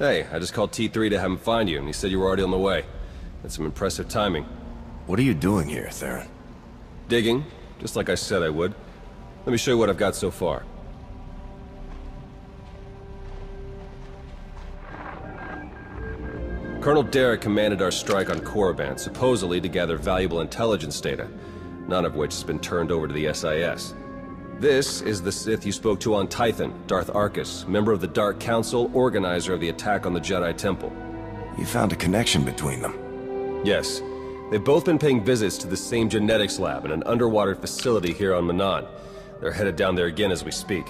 Hey, I just called T3 to have him find you, and he said you were already on the way. That's some impressive timing. What are you doing here, Theron? Digging, just like I said I would. Let me show you what I've got so far. Colonel Derek commanded our strike on Korriban, supposedly to gather valuable intelligence data, none of which has been turned over to the SIS. This is the Sith you spoke to on Tython, Darth Arkus, member of the Dark Council, organizer of the attack on the Jedi Temple. You found a connection between them? Yes. They've both been paying visits to the same genetics lab in an underwater facility here on Manan. They're headed down there again as we speak.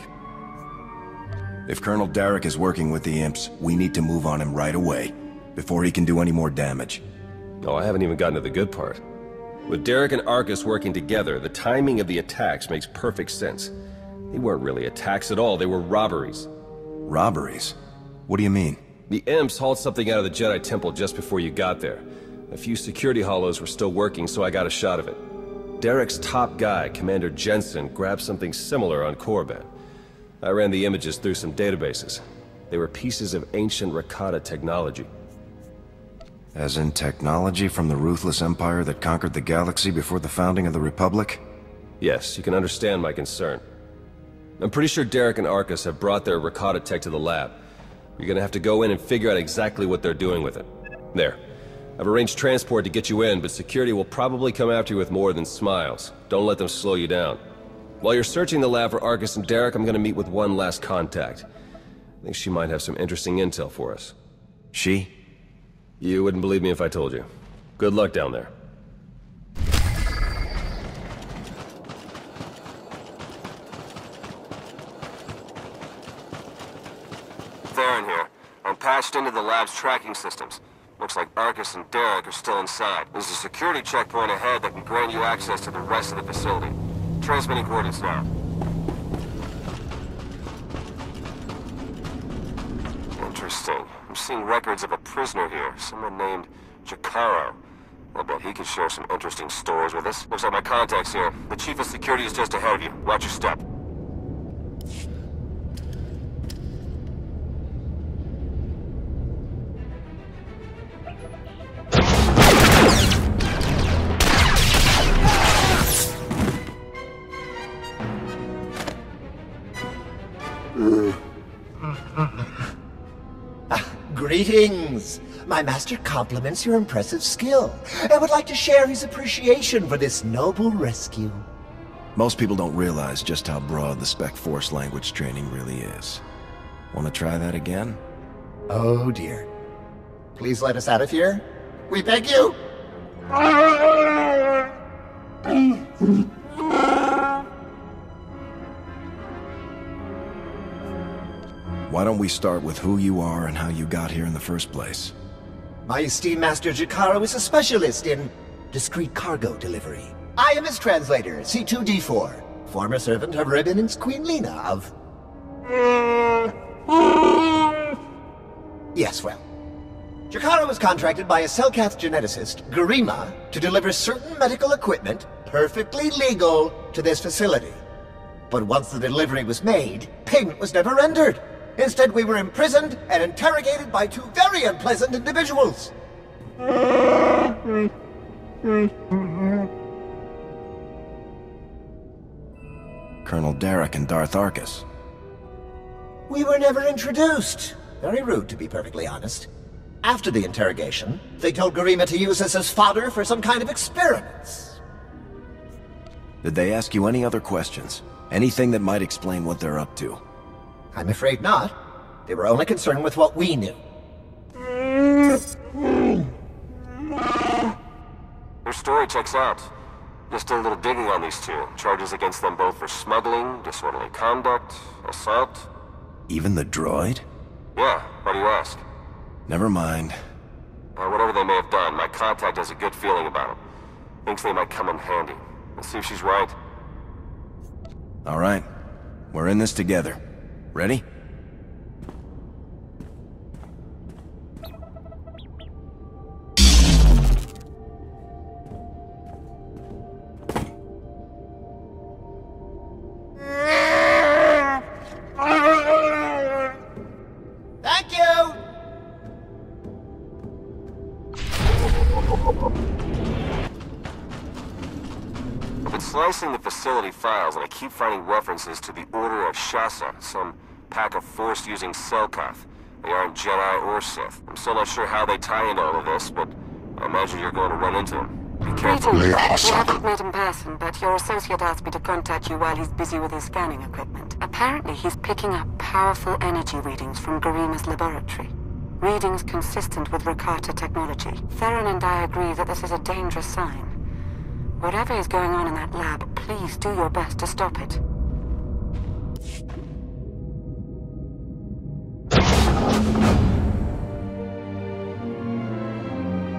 If Colonel Derek is working with the Imps, we need to move on him right away, before he can do any more damage. Oh, I haven't even gotten to the good part. With Derek and Arkus working together, the timing of the attacks makes perfect sense. They weren't really attacks at all, they were robberies. Robberies? What do you mean? The Imps hauled something out of the Jedi Temple just before you got there. A few security hollows were still working, so I got a shot of it. Derek's top guy, Commander Jensen, grabbed something similar on Korriban. I ran the images through some databases. They were pieces of ancient Rakata technology. As in technology from the ruthless empire that conquered the galaxy before the founding of the Republic? Yes, you can understand my concern. I'm pretty sure Derek and Arkus have brought their Rakata tech to the lab. You're gonna have to go in and figure out exactly what they're doing with it. There. I've arranged transport to get you in, but security will probably come after you with more than smiles. Don't let them slow you down. While you're searching the lab for Arkus and Derek, I'm gonna meet with one last contact. I think she might have some interesting intel for us. She? You wouldn't believe me if I told you. Good luck down there. Theron here. I'm patched into the lab's tracking systems. Looks like Arkus and Derek are still inside. There's a security checkpoint ahead that can grant you access to the rest of the facility. Transmitting coordinates now. Interesting. I'm seeing records of a prisoner here, someone named Jaro. I bet he could share some interesting stories with us. Looks like my contact's here. The chief of security is just ahead of you. Watch your step. Greetings! My master compliments your impressive skill and would like to share his appreciation for this noble rescue. Most people don't realize just how broad the Spec Force language training really is. Want to try that again? Oh dear. Please let us out of here. We beg you! Why don't we start with who you are and how you got here in the first place? My esteemed Master Jaro is a specialist in discreet cargo delivery. I am his translator, C2D4, former servant of Ribbon's Queen Lana of... Yes, well. Jaro was contracted by a Selkath geneticist, Garima, to deliver certain medical equipment, perfectly legal, to this facility. But once the delivery was made, payment was never rendered. Instead, we were imprisoned and interrogated by two very unpleasant individuals. Colonel Derek and Darth Arkus. We were never introduced. Very rude, to be perfectly honest. After the interrogation, they told Garima to use us as fodder for some kind of experiments. Did they ask you any other questions? Anything that might explain what they're up to? I'm afraid not. They were only concerned with what we knew. Your story checks out. Just did a little digging on these two. Charges against them both for smuggling, disorderly conduct, assault. Even the droid? Yeah, why do you ask? Never mind. Whatever they may have done, my contact has a good feeling about them. Thinks they might come in handy. Let's see if she's right. All right. We're in this together. Ready? Thank you! slicing the facility files, and I keep finding references to the Order of Shasa, some pack of Force-using Selkath. They aren't Jedi or Sith. I'm still not sure how they tie into all of this, but I imagine you're going to run into them. Be careful. We haven't met in person, but your associate asked me to contact you while he's busy with his scanning equipment. Apparently, he's picking up powerful energy readings from Garima's laboratory. Readings consistent with Rakata technology. Theron and I agree that this is a dangerous sign. Whatever is going on in that lab, please do your best to stop it.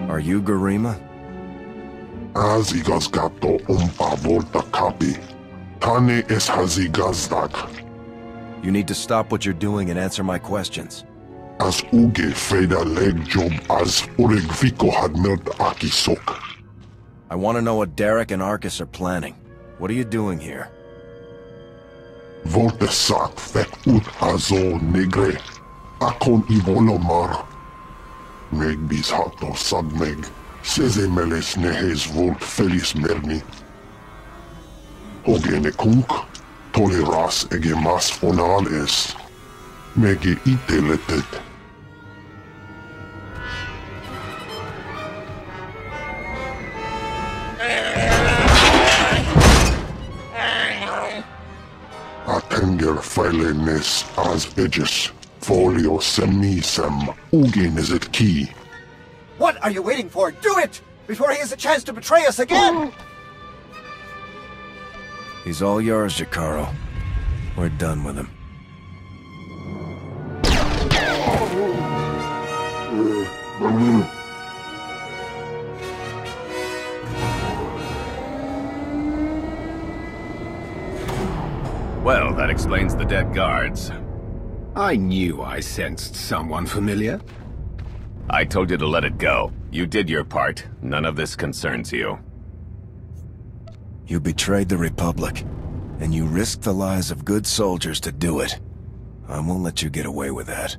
Are you Garima? Azigazgato umpa volta kapi. Tane es hazigazdak. You need to stop what you're doing and answer my questions. As uge freda leg job as uregviko had mert akisok. I want to know what Derek and Arcus are planning. What are you doing here? Volte sak fek ut azo negre. Akon ivolomar. Meg bis hato sadmeg. Seze meles nehes volt felis merni. Hogene kunk. Toleras ege mas fonal es. Mege ite letet. Atenger filenes as edges. Folio semisem. Ugen is it key. What are you waiting for? Do it! Before he has a chance to betray us again! He's all yours, Jaro. We're done with him. Well, that explains the dead guards. I knew I sensed someone familiar. I told you to let it go. You did your part. None of this concerns you. You betrayed the Republic, and you risked the lives of good soldiers to do it. I won't let you get away with that.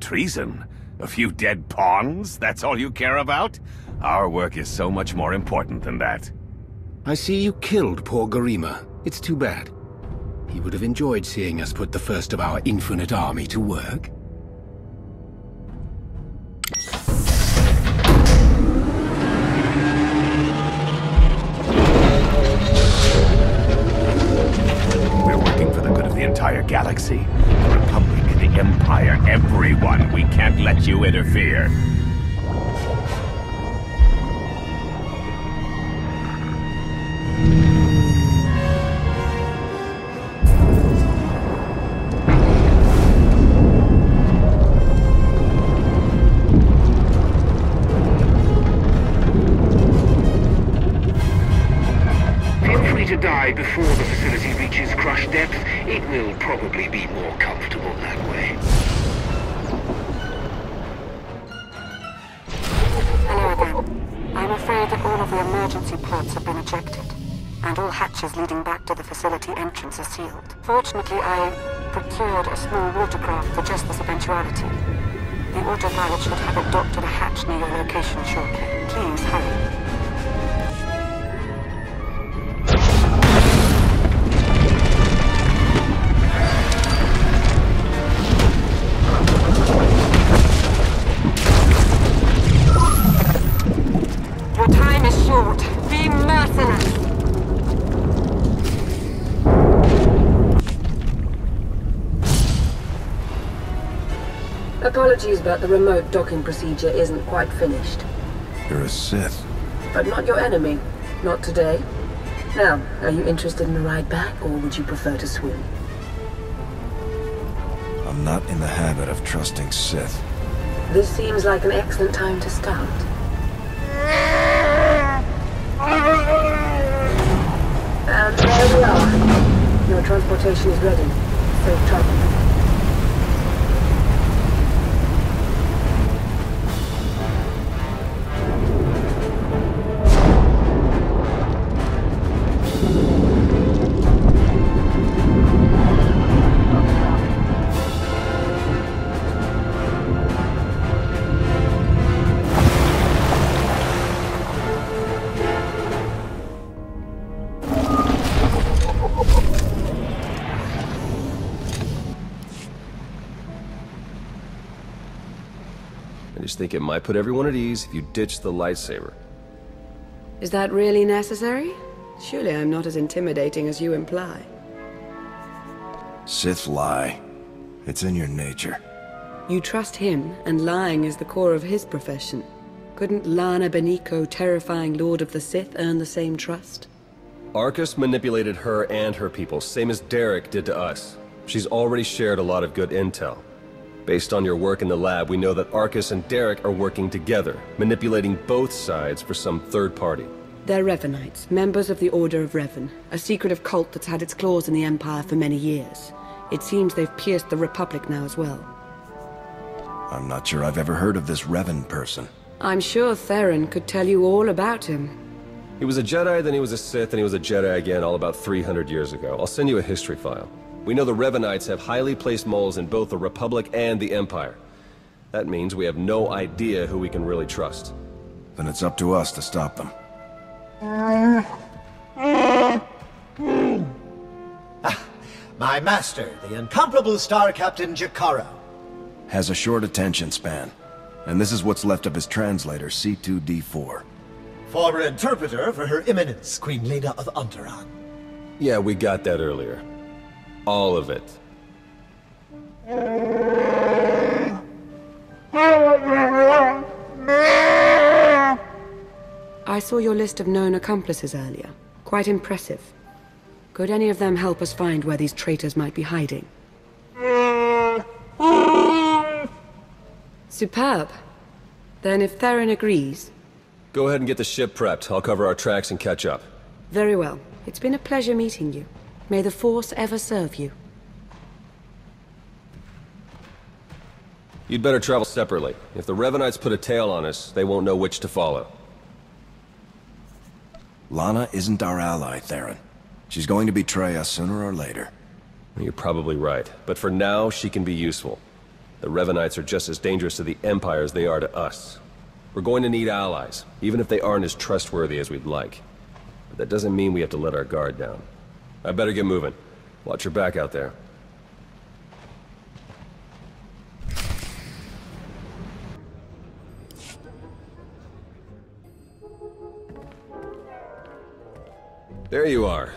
Treason? A few dead pawns? That's all you care about? Our work is so much more important than that. I see you killed poor Garima. It's too bad. He would have enjoyed seeing us put the first of our infinite army to work. We're working for the good of the entire galaxy. The Republic, the Empire, everyone. We can't let you interfere. Before the facility reaches crush depth, it will probably be more comfortable that way. Hello again. I'm afraid that all of the emergency pods have been ejected, and all hatches leading back to the facility entrance are sealed. Fortunately, I procured a small watercraft for just this eventuality. The autopilot should have it docked at a hatch near your location shortly. Please hurry. Apologies, but the remote docking procedure isn't quite finished. You're a Sith. But not your enemy. Not today. Now, are you interested in a ride back, or would you prefer to swim? I'm not in the habit of trusting Sith. This seems like an excellent time to start. And there we are. Your transportation is ready. Safe travel. just think it might put everyone at ease if you ditch the lightsaber. Is that really necessary? Surely I'm not as intimidating as you imply. Sith lie. It's in your nature. You trust him, and lying is the core of his profession. Couldn't Lana Beniko, terrifying Lord of the Sith, earn the same trust? Arcus manipulated her and her people, same as Derek did to us. She's already shared a lot of good intel. Based on your work in the lab, we know that Arcus and Derek are working together, manipulating both sides for some third party. They're Revenites, members of the Order of Revan, a secretive cult that's had its claws in the Empire for many years. It seems they've pierced the Republic now as well. I'm not sure I've ever heard of this Revan person. I'm sure Theron could tell you all about him. He was a Jedi, then he was a Sith, and he was a Jedi again all about 300 years ago. I'll send you a history file. We know the Revenites have highly placed moles in both the Republic and the Empire. That means we have no idea who we can really trust. Then it's up to us to stop them. My master, the incomparable Star Captain Jaro. Has a short attention span. And this is what's left of his translator, C2D4. Former interpreter for Her Eminence, Queen Lana of Onderon. Yeah, we got that earlier. All of it. I saw your list of known accomplices earlier. Quite impressive. Could any of them help us find where these traitors might be hiding? Superb. Then if Theron agrees... Go ahead and get the ship prepped. I'll cover our tracks and catch up. Very well. It's been a pleasure meeting you. May the Force ever serve you. You'd better travel separately. If the Revenites put a tail on us, they won't know which to follow. Lana isn't our ally, Theron. She's going to betray us sooner or later. You're probably right, but for now, she can be useful. The Revenites are just as dangerous to the Empire as they are to us. We're going to need allies, even if they aren't as trustworthy as we'd like. But that doesn't mean we have to let our guard down. I better get moving. Watch your back out there. There you are.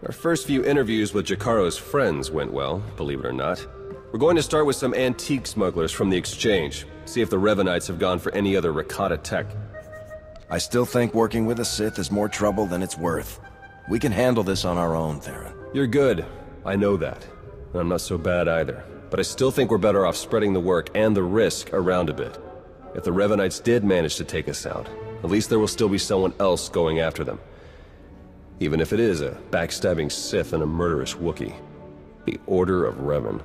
Our first few interviews with Jacaro's friends went well, believe it or not. We're going to start with some antique smugglers from the exchange, see if the Revenites have gone for any other Rakata tech. I still think working with a Sith is more trouble than it's worth. We can handle this on our own, Theron. You're good. I know that. And I'm not so bad either. But I still think we're better off spreading the work and the risk around a bit. If the Revenites did manage to take us out, at least there will still be someone else going after them. Even if it is a backstabbing Sith and a murderous Wookiee. The Order of Revan.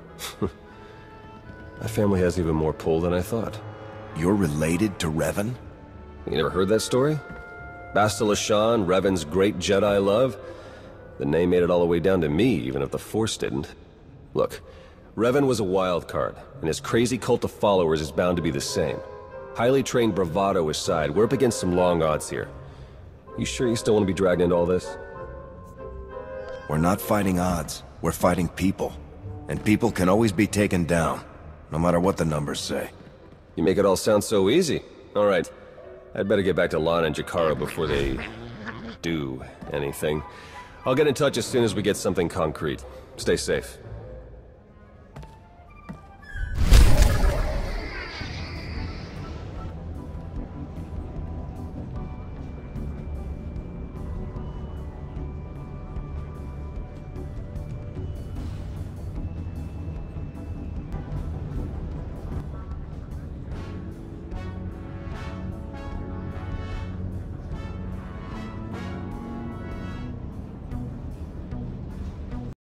My family has even more pull than I thought. You're related to Revan? You never heard that story? Bastila Shan, Revan's great Jedi love? The name made it all the way down to me, even if the Force didn't. Look, Revan was a wild card, and his crazy cult of followers is bound to be the same. Highly trained bravado aside, we're up against some long odds here. You sure you still want to be dragged into all this? We're not fighting odds. We're fighting people. And people can always be taken down, no matter what the numbers say. You make it all sound so easy. All right. I'd better get back to Lana and Jaro before they do anything. I'll get in touch as soon as we get something concrete. Stay safe.